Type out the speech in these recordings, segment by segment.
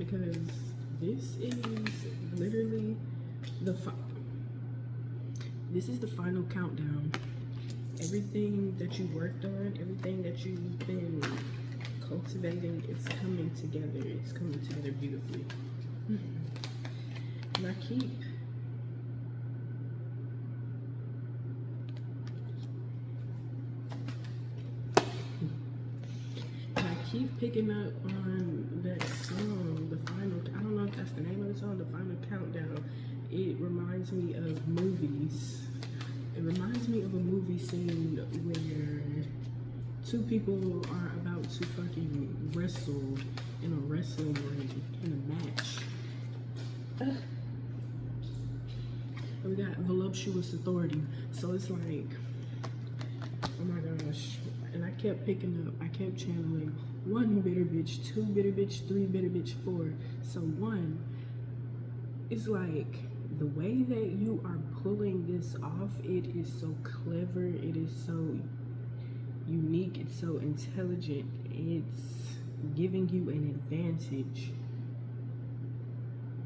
because this is literally this is the final countdown. Everything that you worked on, everything that you've been cultivating, it's coming together. It's coming together beautifully. And I keep picking up on that song, the final, I don't know if that's the name of the song, the final countdown. It reminds me of movies. It reminds me of a movie scene where two people are about to fucking wrestle in a wrestling ring, in a match. We got voluptuous authority. So it's like, oh my gosh. And I kept picking up, I kept channeling 1 bitter bitch, 2 bitter bitch, 3 bitter bitch, 4. So 1, it's like the way that you are pulling this off, it is so clever, it is so unique, it's so intelligent, it's giving you an advantage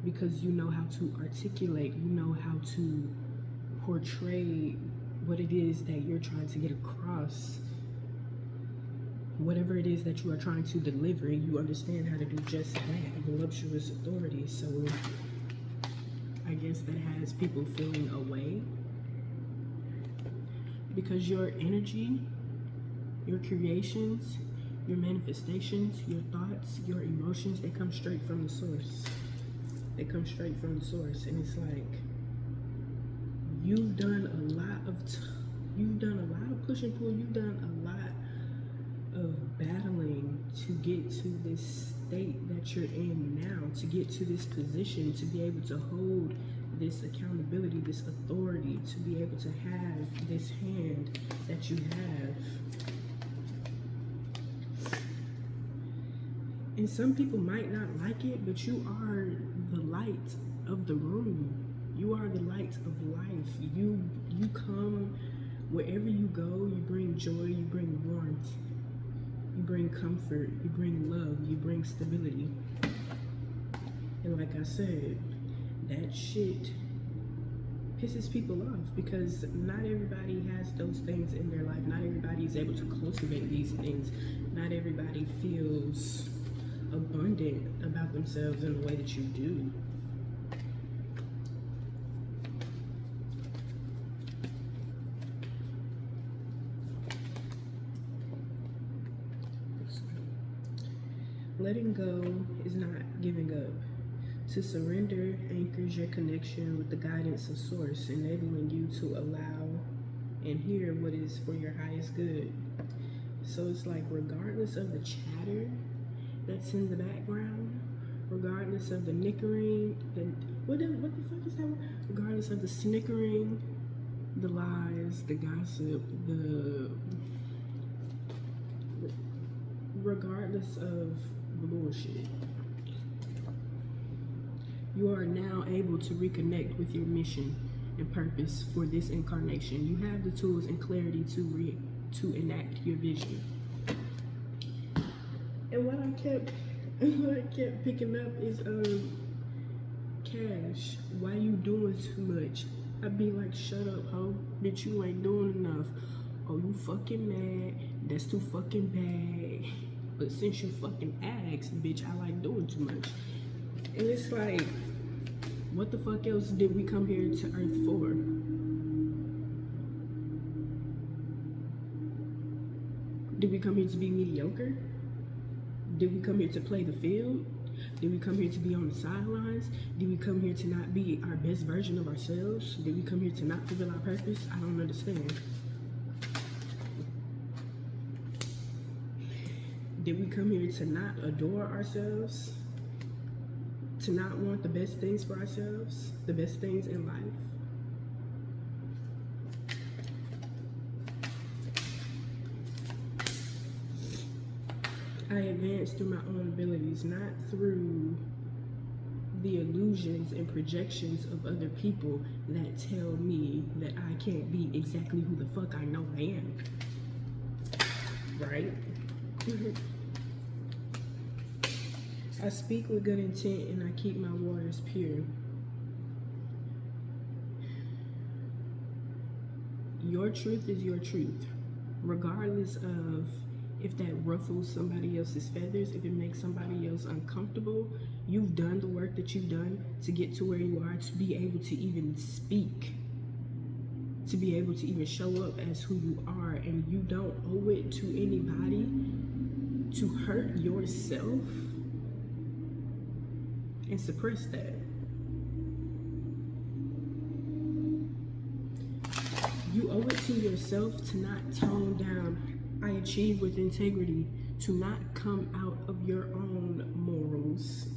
because you know how to articulate, you know how to portray what it is that you're trying to get across. Whatever it is that you are trying to deliver, you understand how to do just that, voluptuous authority. So I guess that has people feeling away because your energy, your creations, your manifestations, your thoughts, your emotions, they come straight from the source. They come straight from the source. And it's like, you've done a lot of push and pull. You've done a lot of battling to get to this state that you're in now, to get to this position, to be able to hold this accountability, this authority, to be able to have this hand that you have. And some people might not like it, but you are the light of the room. You are the light of life. You come wherever you go, you bring joy, you bring warmth, you bring comfort, you bring love, you bring stability. And like I said, that shit pisses people off because not everybody has those things in their life. Not everybody is able to cultivate these things. Not everybody feels abundant about themselves in the way that you do. Letting go is not giving up. To surrender anchors your connection with the guidance of Source, enabling you to allow and hear what is for your highest good. So it's like, regardless of the chatter that's in the background, regardless of the nickering, what the fuck is that word? Regardless of the snickering, the lies, the gossip, regardless of the bullshit, you are now able to reconnect with your mission and purpose for this incarnation. You have the tools and clarity to enact your vision. And what I kept picking up is Cash, why you doing too much? I'd be like, shut up, ho, bitch, you ain't doing enough. Oh, you fucking mad? That's too fucking bad. But since you fucking asked, bitch, I like doing too much. And it's like, what the fuck else did we come here to Earth for? Did we come here to be mediocre? Did we come here to play the field? Did we come here to be on the sidelines? Did we come here to not be our best version of ourselves? Did we come here to not fulfill our purpose? I don't understand. Did we come here to not adore ourselves? To not want the best things for ourselves? The best things in life? I advance through my own abilities, not through the illusions and projections of other people that tell me that I can't be exactly who the fuck I know I am. Right? I speak with good intent and I keep my waters pure. Your truth is your truth, regardless of if that ruffles somebody else's feathers, if it makes somebody else uncomfortable. You've done the work that you've done to get to where you are, to be able to even speak, to be able to even show up as who you are, and you don't owe it to anybody to hurt yourself and suppress that. You owe it to yourself to not tone down I achieve with integrity, to not come out of your own morals,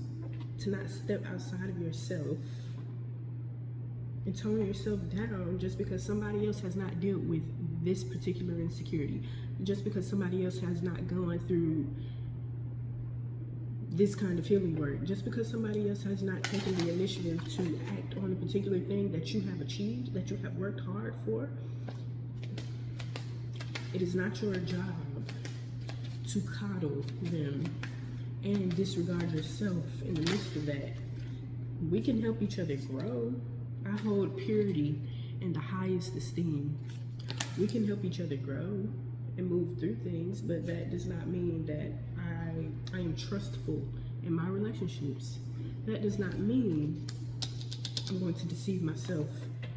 to not step outside of yourself and tone yourself down just because somebody else has not dealt with this particular insecurity, just because somebody else has not gone through this kind of healing work, just because somebody else has not taken the initiative to act on a particular thing that you have achieved, that you have worked hard for. It is not your job to coddle them and disregard yourself in the midst of that. We can help each other grow. I hold purity in the highest esteem. We can help each other grow and move through things, but that does not mean that I am trustful in my relationships. That does not mean I'm going to deceive myself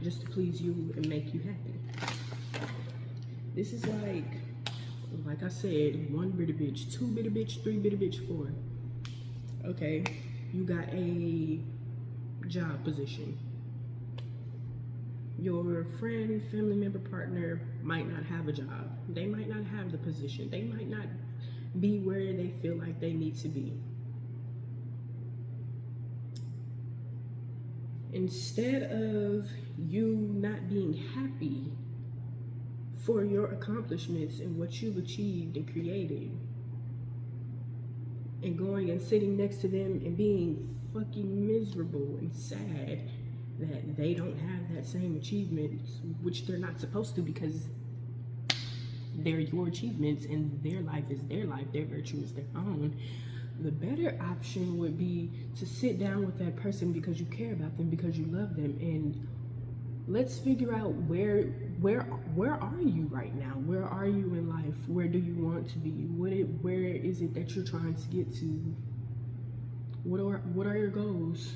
just to please you and make you happy. This is like I said, 1 bitter bitch, 2 bitter bitch, 3 bitter bitch, 4. Okay, you got a job position. Your friend, family member, partner might not have a job. They might not have the position. They might not be where they feel like they need to be. Instead of you not being happy for your accomplishments and what you've achieved and created, and going and sitting next to them and being fucking miserable and sad that they don't have that same achievement, which they're not supposed to, because they're your achievements and their life is their life, their virtue is their own. The better option would be to sit down with that person because you care about them, because you love them, and let's figure out where are you right now? Where are you in life? Where do you want to be? Where is it that you're trying to get to? What are your goals?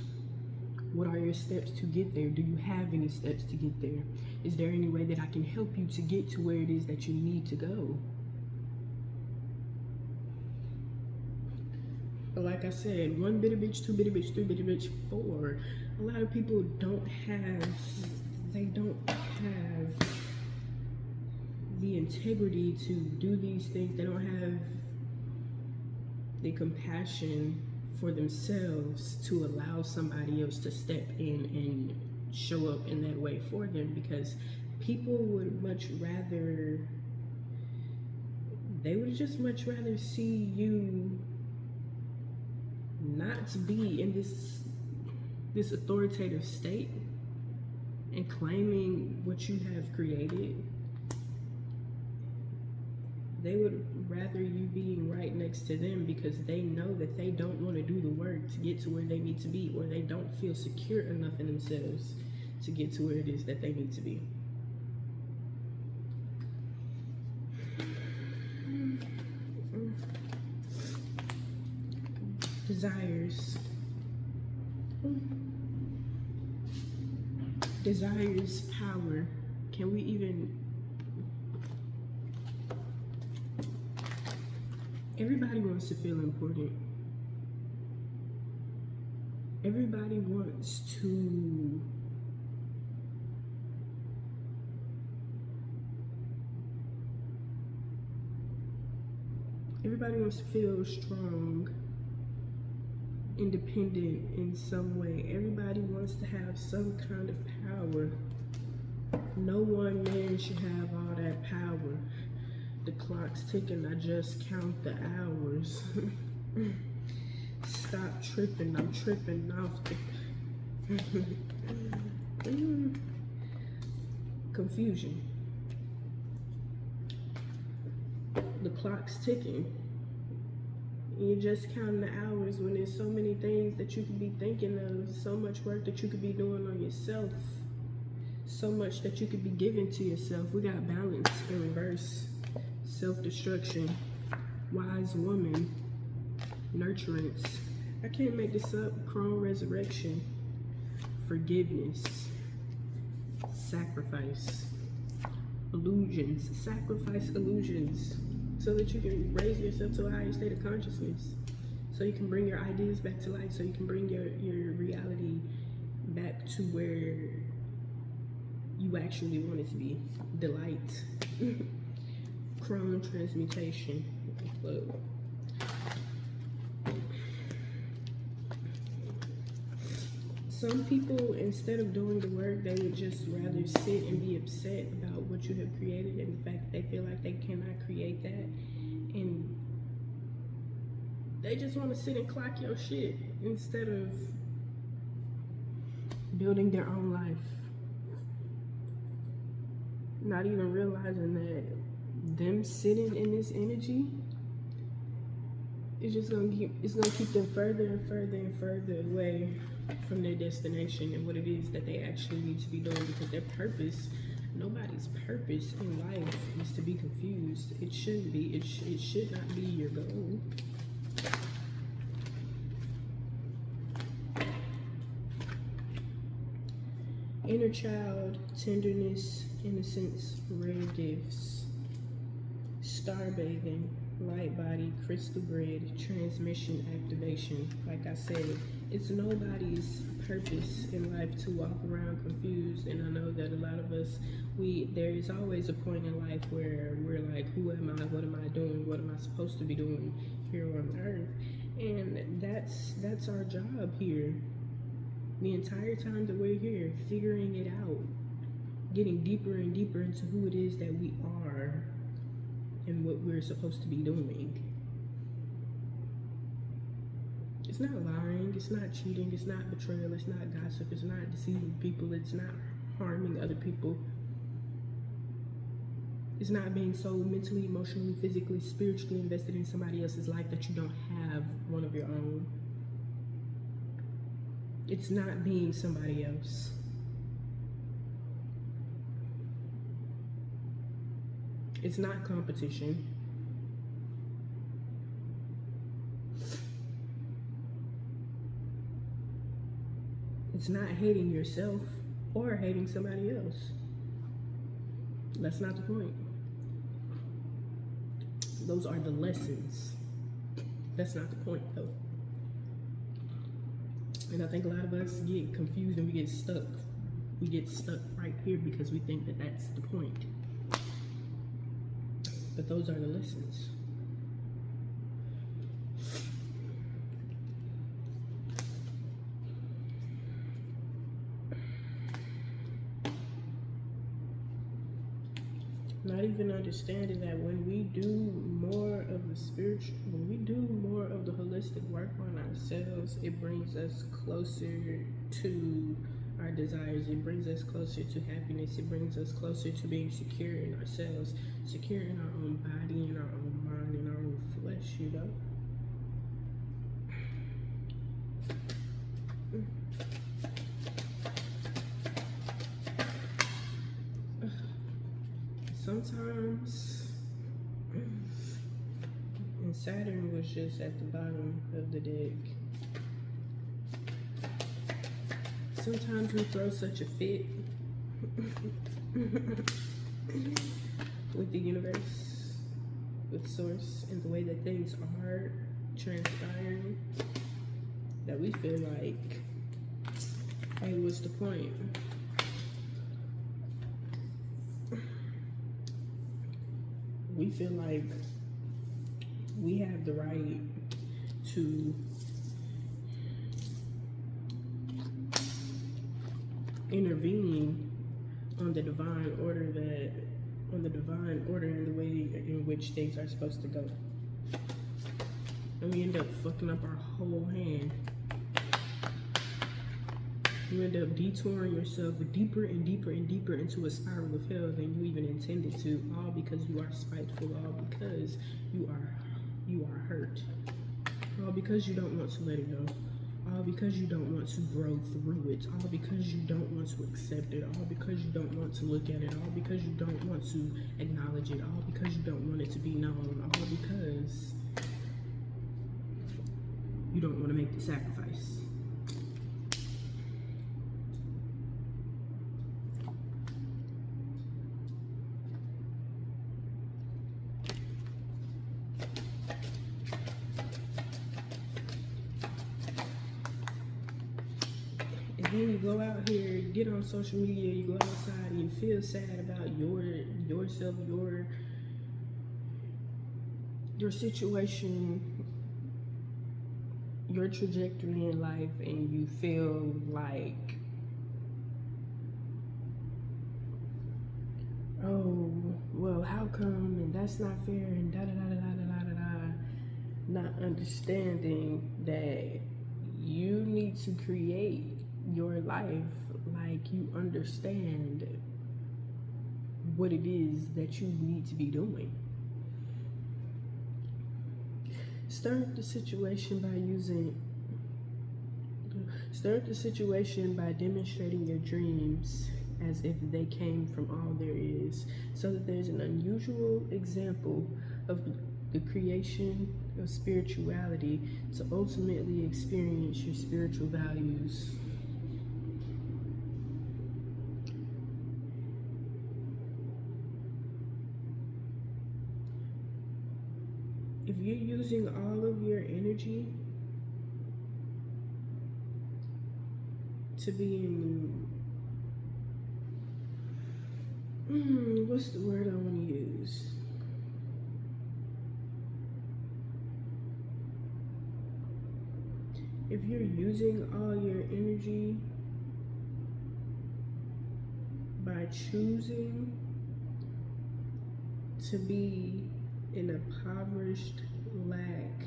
What are your steps to get there? Do you have any steps to get there? Is there any way that I can help you to get to where it is that you need to go? But like I said, 1 bitter bitch, 2 bitter bitch, 3 bitter bitch, 4. A lot of people don't have the integrity to do these things. They don't have the compassion for themselves to allow somebody else to step in and show up in that way for them, because people would much rather see you not be in this authoritative state and claiming what you have created. They would rather you being right next to them, because they know that they don't want to do the work to get to where they need to be, or they don't feel secure enough in themselves to get to where it is that they need to be. Desires power. Can we even... Everybody wants to feel important. Everybody wants to feel strong, independent in some way. Everybody wants to have some kind of power. No one man should have all that power. The clock's ticking, I just count the hours. Stop tripping, I'm tripping off the confusion. The clock's ticking. And you're just counting the hours when there's so many things that you could be thinking of, so much work that you could be doing on yourself, so much that you could be giving to yourself. We got balance in reverse, self-destruction, wise woman, nurturance. I can't make this up. Chrome resurrection, forgiveness, sacrifice, illusions. Sacrifice illusions so that you can raise yourself to a higher state of consciousness, so you can bring your ideas back to life, so you can bring your reality back to where you actually want it to be. Delight. Chrome transmutation. Look. Some people, instead of doing the work, they would just rather sit and be upset about what you have created and the fact that they feel like they cannot create that. And they just want to sit and clock your shit instead of building their own life. Not even realizing that them sitting in this energy is just gonna keep them further and further and further away from their destination and what it is that they actually need to be doing, because their purpose, nobody's purpose in life is to be confused. It shouldn't be. It should not be your goal. Inner child, tenderness, innocence, rare gifts, starbathing, light body, crystal grid, transmission activation. Like I said, it's nobody's purpose in life to walk around confused. And I know that a lot of us, there is always a point in life where we're like, who am I? What am I doing? What am I supposed to be doing here on earth? And that's our job here. The entire time that we're here, figuring it out, getting deeper and deeper into who it is that we are and what we're supposed to be doing. It's not lying, it's not cheating, it's not betrayal, it's not gossip, it's not deceiving people, it's not harming other people. It's not being so mentally, emotionally, physically, spiritually invested in somebody else's life that you don't have one of your own. It's not being somebody else. It's not competition. It's not hating yourself or hating somebody else. That's not the point. Those are the lessons. That's not the point, though. And I think a lot of us get confused and we get stuck. We get stuck right here because we think that that's the point. But those are the lessons. Not even understanding that when we do more of the spiritual, when we do more of the holistic work on ourselves, it brings us closer to our desires. It brings us closer to happiness. It brings us closer to being secure in ourselves, secure in our own body, in our own mind, in our own flesh, you know? Sometimes, and Saturn was just at the bottom of the deck. Sometimes we throw such a fit with the universe, with source, and the way that things are transpiring, that we feel like, hey, what's the point? We feel like we have the right to intervene on the divine order and the way in which things are supposed to go. And we end up fucking up our whole hand. You end up detouring yourself deeper and deeper and deeper into a spiral of hell than you even intended to, all because you are spiteful, all because you are hurt. All because you don't want to let it go. All because you don't want to grow through it. All because you don't want to accept it. All because you don't want to look at it. All because you don't want to acknowledge it. All because you don't want it to be known. All because you don't want to make the sacrifice. And then you go out here, get on social media, you go outside and you feel sad about yourself, your situation, your trajectory in life, and you feel like, oh, well, how come, and that's not fair, and da da da da da da da da, not understanding that you need to create your life like you understand what it is that you need to be doing. Stir the situation by demonstrating your dreams as if they came from all there is, so that there's an unusual example of the creation of spirituality to ultimately experience your spiritual values. If you're using all of your energy to be in, what's the word I want to use? If you're using all your energy by choosing to be an impoverished lack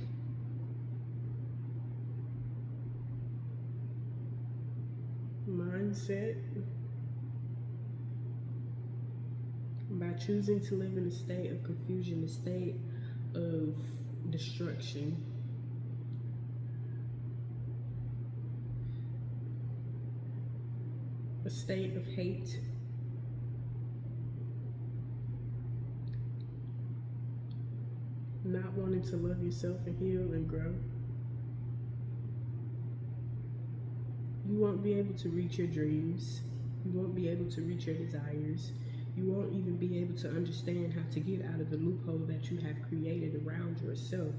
mindset, by choosing to live in a state of confusion, a state of destruction, a state of hate, not wanting to love yourself and heal and grow, you won't be able to reach your dreams. You won't be able to reach your desires. You won't even be able to understand how to get out of the loophole that you have created around yourself,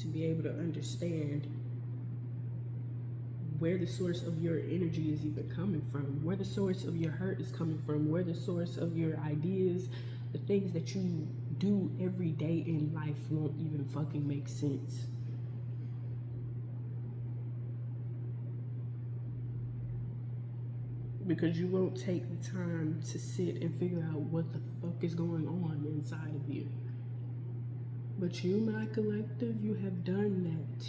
to be able to understand where the source of your energy is even coming from, where the source of your hurt is coming from, where the source of your ideas, the things that you do every day in life won't even fucking make sense. Because you won't take the time to sit and figure out what the fuck is going on inside of you. But you, my collective, you have done that.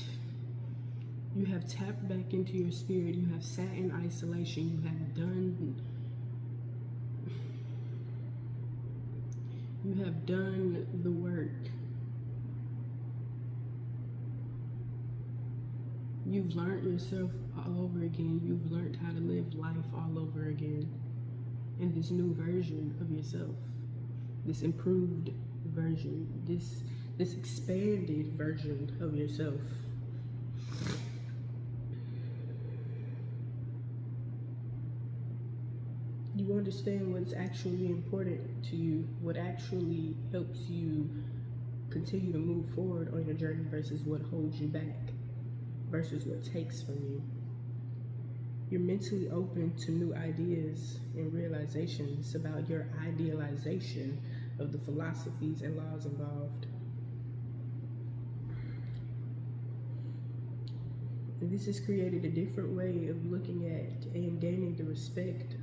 You have tapped back into your spirit. You have sat in isolation. You have done the work. You've learned yourself all over again. You've learned how to live life all over again in this new version of yourself, this improved version, this expanded version of yourself. You understand what's actually important to you, what actually helps you continue to move forward on your journey versus what holds you back, versus what takes from you. You're mentally open to new ideas and realizations about your idealization of the philosophies and laws involved. And this has created a different way of looking at and gaining the respect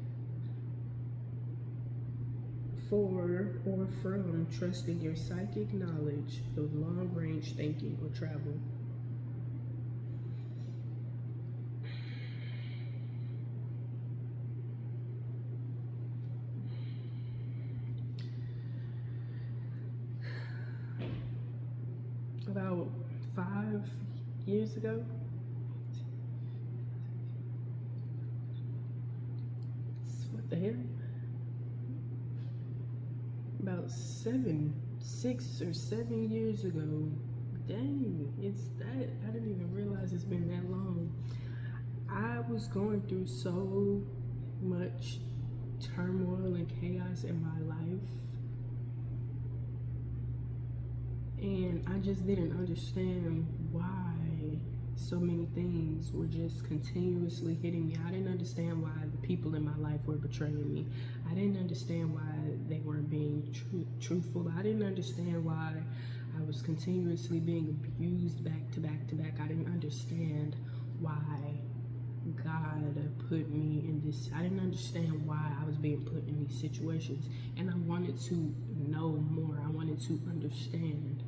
for or from trusting your psychic knowledge of long-range thinking or travel. About 5 years ago. What the hell? About 6 or 7 years ago. Dang, it's that. I didn't even realize it's been that long. I was going through so much turmoil and chaos in my life, and I just didn't understand why so many things were just continuously hitting me. I didn't understand why the people in my life were betraying me. I didn't understand why they weren't being truthful. I didn't understand why I was continuously being abused back to back to back. I didn't understand why God put me in this. I didn't understand why I was being put in these situations, and I wanted to know more. I wanted to understand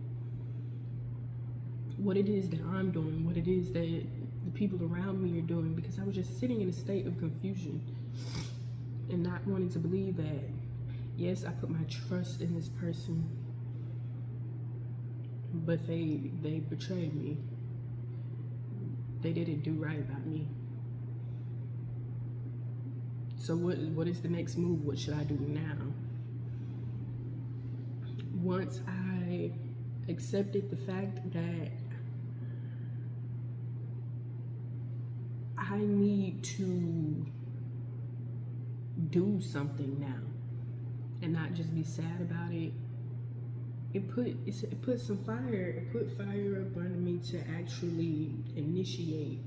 what it is that I'm doing, what it is that the people around me are doing, because I was just sitting in a state of confusion and not wanting to believe that, yes, I put my trust in this person, but they betrayed me. They didn't do right by me. So what is the next move? What should I do now? Once I accepted the fact that I need to do something now and not just be sad about it, it put fire up under me to actually initiate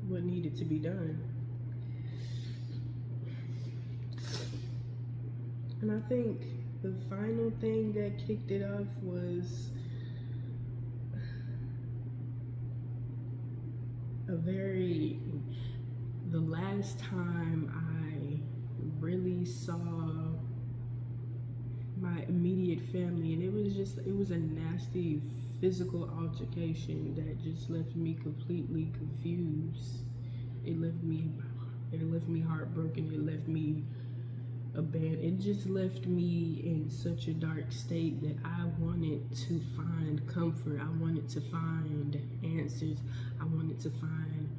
what needed to be done. And I think the final thing that kicked it off was the last time I really saw my immediate family, and it was a nasty physical altercation that just left me completely confused. It left me heartbroken. It left me abandoned. It just left me in such a dark state that I wanted to find comfort. I wanted to find answers. I wanted to find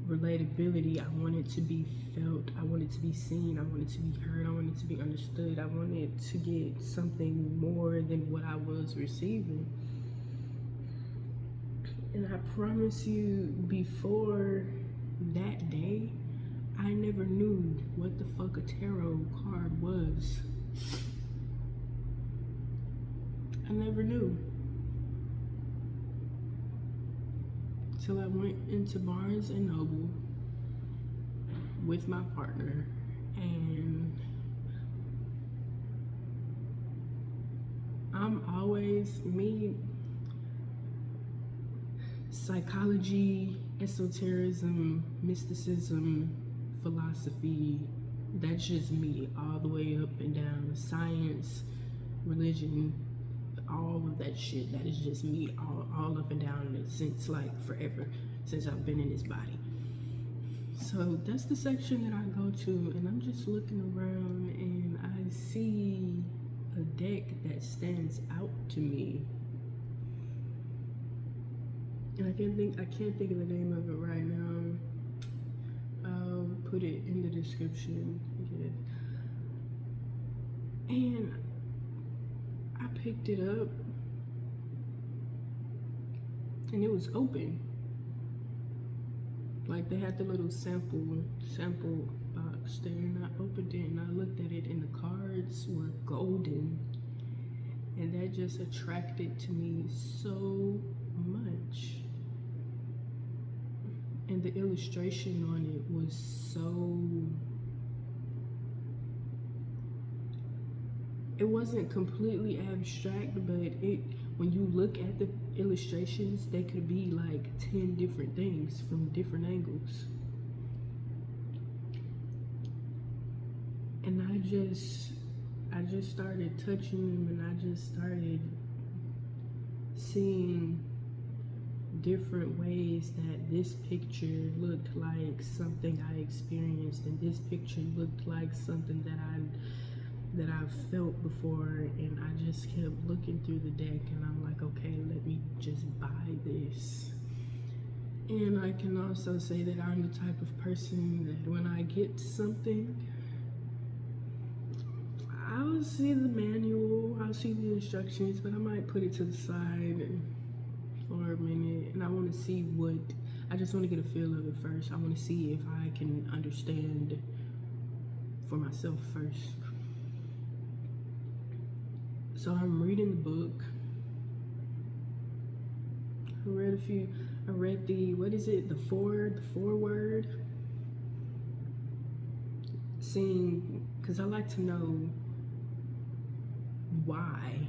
relatability. I wanted to be felt. I wanted to be seen. I wanted to be heard. I wanted to be understood. I wanted to get something more than what I was receiving. And I promise you, before that day, I never knew what the fuck a tarot card was. I never knew. Till I went into Barnes and Noble with my partner, and psychology, esotericism, mysticism, philosophy, that's just me all the way up and down. Science, religion, all of that shit, that is just me all up and down since like forever, since I've been in this body. So that's the section that I go to, and I'm just looking around and I see a deck that stands out to me. And I can't think of the name of it right now. I'll put it in the description. Yeah. And I picked it up and it was open. Like they had the little sample box there, and I opened it and I looked at it, and the cards were golden, and that just attracted to me so much. And the illustration on it was so, it wasn't completely abstract, but when you look at the illustrations, they could be like 10 different things from different angles. And I just started touching them, and I just started seeing different ways that this picture looked like something I experienced, and this picture looked like something that that I've felt before, and I just kept looking through the deck, and I'm like, okay, let me just buy this. And I can also say that I'm the type of person that when I get something, I'll see the manual, I'll see the instructions, but I might put it to the side for a minute, and I want to see what, I just want to get a feel of it first. I want to see if I can understand for myself first. So I'm reading the book. I read the, what is it, the foreword? Seeing, because I like to know why.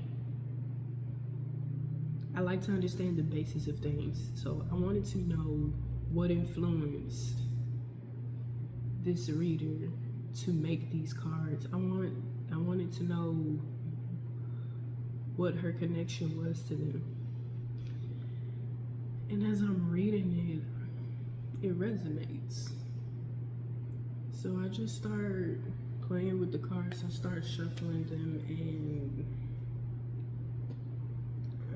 I like to understand the basis of things. So I wanted to know what influenced this reader to make these cards. I wanted to know what her connection was to them. And as I'm reading it resonates. So I just start playing with the cards. I start shuffling them, and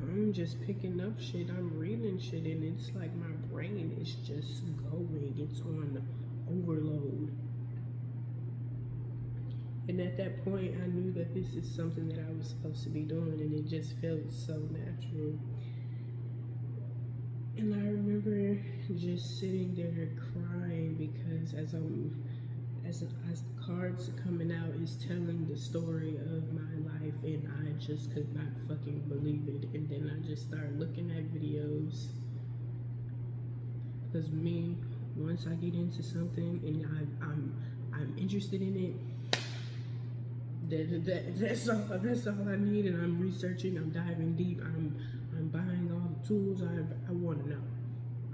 I'm just picking up shit. I'm reading shit, and it's like my brain is just going. It's on overload. And at that point, I knew that this is something that I was supposed to be doing, and it just felt so natural. And I remember just sitting there crying because as the cards coming out is telling the story of my life, and I just could not fucking believe it. And then I just started looking at videos, because me, once I get into something and I'm interested in it, that's all I need. And I'm researching, I'm diving deep, I'm buying all the tools. I want to know.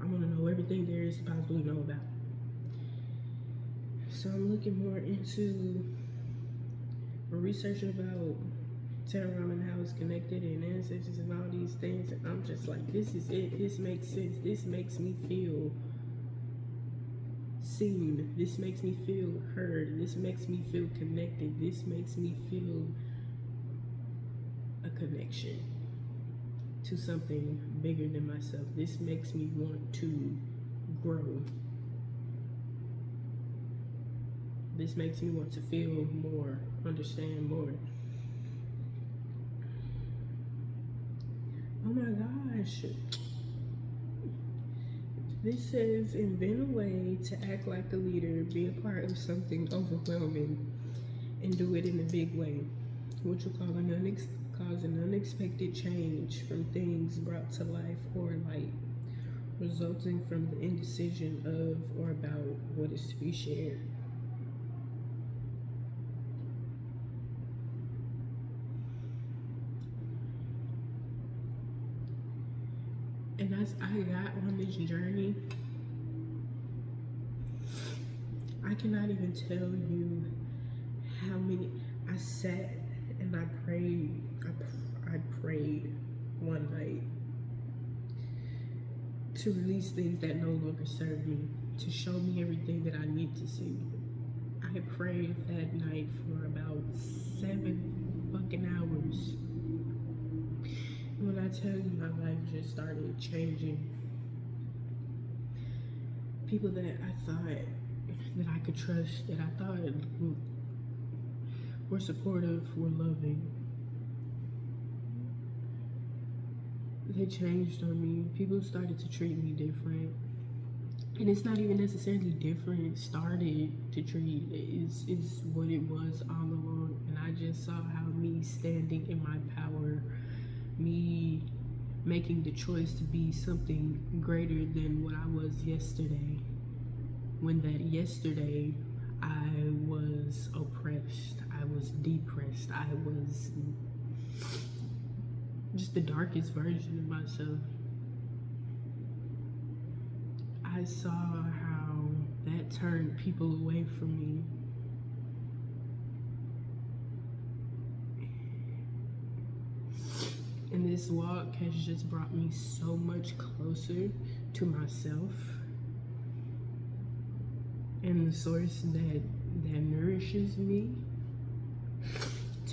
I want to know everything there is to possibly know about. So I'm looking more into researching about tarot and how it's connected and ancestors and all these things. And I'm just like, this is it. This makes sense. This makes me feel seen. This makes me feel heard. This makes me feel connected. This makes me feel a connection to something bigger than myself. This makes me want to grow. This makes me want to feel more, understand more. Oh my gosh. This says, invent a way to act like a leader, be a part of something overwhelming, and do it in a big way, which will cause an unexpected change from things brought to life or light, resulting from the indecision of or about what is to be shared. And as I got on this journey, I cannot even tell you how many, I sat and I prayed. I prayed one night to release things that no longer serve me, to show me everything that I need to see. I prayed that night for about 7 fucking hours. When I tell you, my life just started changing. People that I thought that I could trust, that I thought were supportive, were loving, they changed on me. People started to treat me different. And it's not even necessarily different. It started to treat, it's what it was all along. And I just saw how me standing in my power, me making the choice to be something greater than what I was yesterday, when that yesterday I was oppressed, I was depressed, I was just the darkest version of myself. I saw how that turned people away from me. And this walk has just brought me so much closer to myself and the source that nourishes me.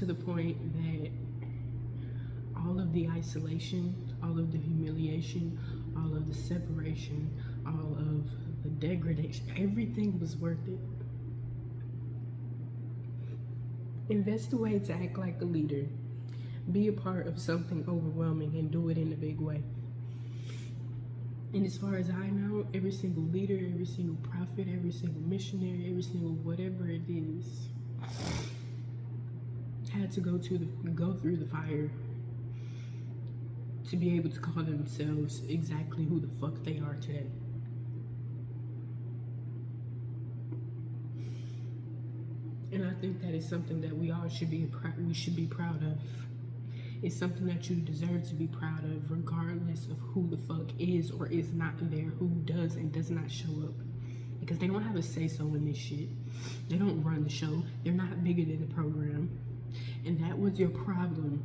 to the point that all of the isolation, all of the humiliation, all of the separation, all of the degradation, everything was worth it. Invest away to act like a leader. Be a part of something overwhelming and do it in a big way. And as far as I know, every single leader, every single prophet, every single missionary, every single whatever it is, had to go through the fire to be able to call themselves exactly who the fuck they are today. And I think that is something that we all should be proud of. It's something that you deserve to be proud of, regardless of who the fuck is or is not there, who does and does not show up. Because they don't have a say-so in this shit. They don't run the show. They're not bigger than the program. And that was your problem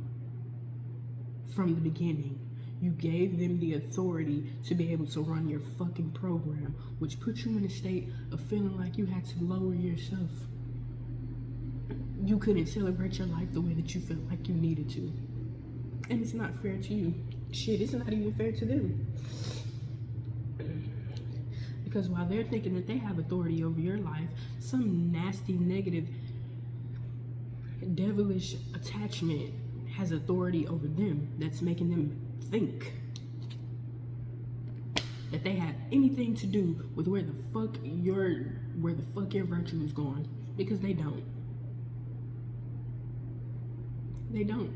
from the beginning. You gave them the authority to be able to run your fucking program, which put you in a state of feeling like you had to lower yourself. You couldn't celebrate your life the way that you felt like you needed to. And it's not fair to you. Shit, it's not even fair to them. Because while they're thinking that they have authority over your life, some nasty, negative, devilish attachment has authority over them that's making them think that they have anything to do with where the fuck your virtue is going. Because they don't. They don't.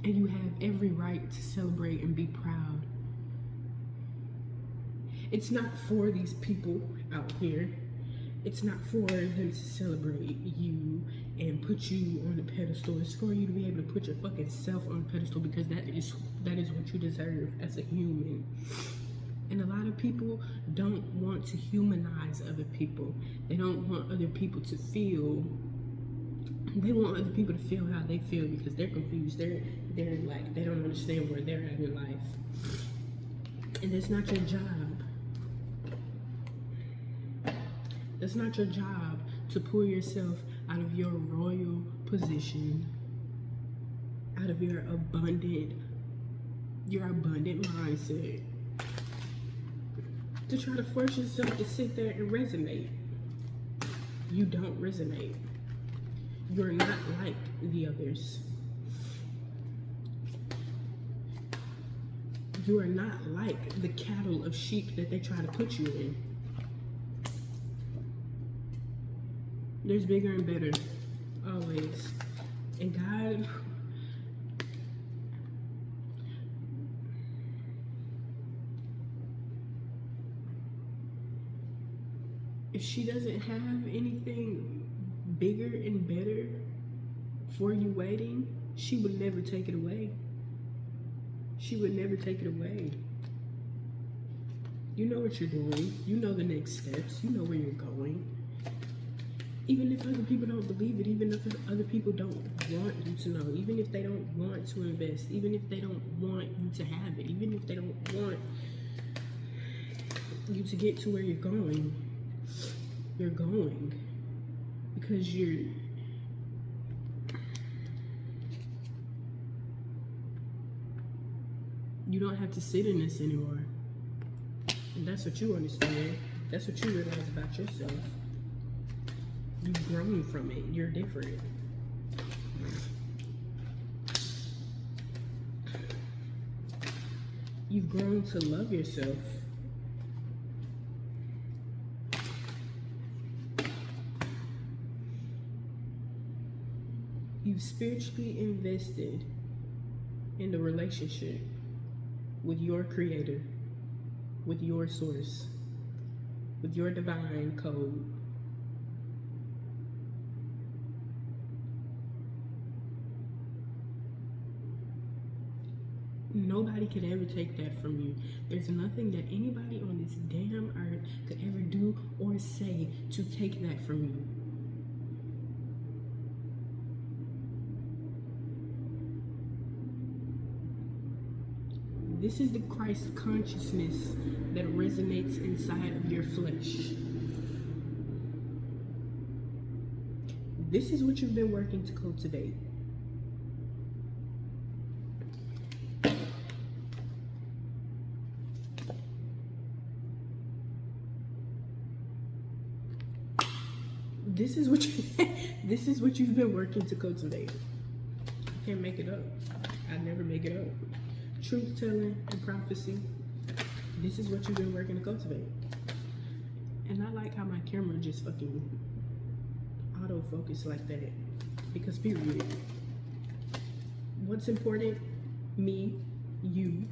And you have every right to celebrate and be proud. It's not for these people out here. It's not for them to celebrate you and put you on a pedestal. It's for you to be able to put your fucking self on a pedestal, because that is what you deserve as a human. And a lot of people don't want to humanize other people. They don't want other people to feel. They want other people to feel how they feel, because they're confused. They're like, they don't understand where they're at in life. And that's not your job. It's not your job to pull yourself out of your royal position, out of your abundant mindset, to try to force yourself to sit there and resonate. You don't resonate. You're not like the others. You are not like the cattle of sheep that they try to put you in. There's bigger and better, always. And God, if she doesn't have anything bigger and better for you waiting, she would never take it away. She would never take it away. You know what you're doing. You know the next steps. You know where you're going. Even if other people don't believe it, even if other people don't want you to know, even if they don't want to invest, even if they don't want you to have it, even if they don't want you to get to where you're going because you don't have to sit in this anymore. And that's what you understand. That's what you realize about yourself. You've grown from it. You're different. You've grown to love yourself. You've spiritually invested in the relationship with your creator, with your source, with your divine code. Nobody could ever take that from you. There's nothing that anybody on this damn earth could ever do or say to take that from you. This is the Christ consciousness that resonates inside of your flesh. This is what you've been working to cultivate. This is what you this is what you've been working to cultivate. I can't make it up. I never make it up. Truth telling and prophecy. This is what you've been working to cultivate. And I like how my camera just fucking autofocus like that. Because period. What's important? Me, you.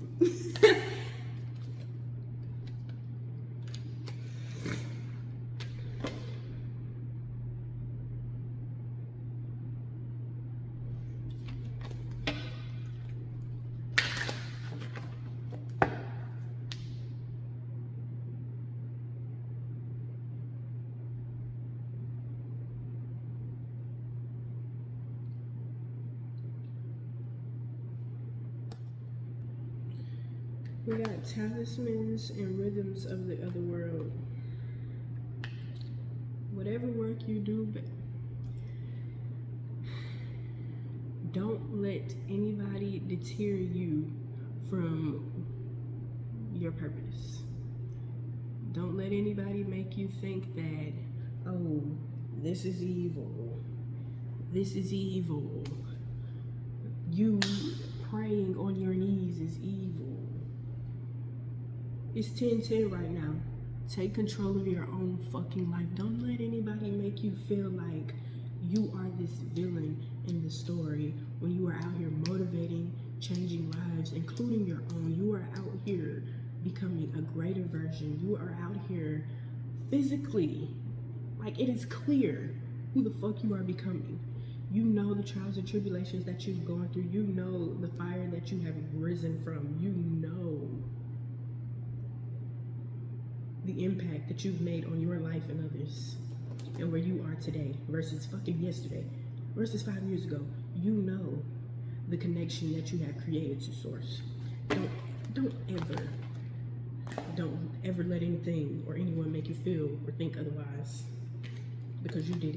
We got talismans and rhythms of the other world. Whatever work you do, don't let anybody deter you from your purpose. Don't let anybody make you think that, oh, this is evil. This is evil. You praying on your knees is evil. It's 10:10 right now. Take control of your own fucking life. Don't let anybody make you feel like you are this villain in the story when you are out here motivating, changing lives, including your own. You are out here becoming a greater version. You are out here physically. Like, it is clear who the fuck you are becoming. You know the trials and tribulations that you've gone through. You know the fire that you have risen from. You know the impact that you've made on your life and others, and where you are today versus fucking yesterday versus 5 years ago. You know the connection that you have created to source. Don't ever let anything or anyone make you feel or think otherwise, because you did it.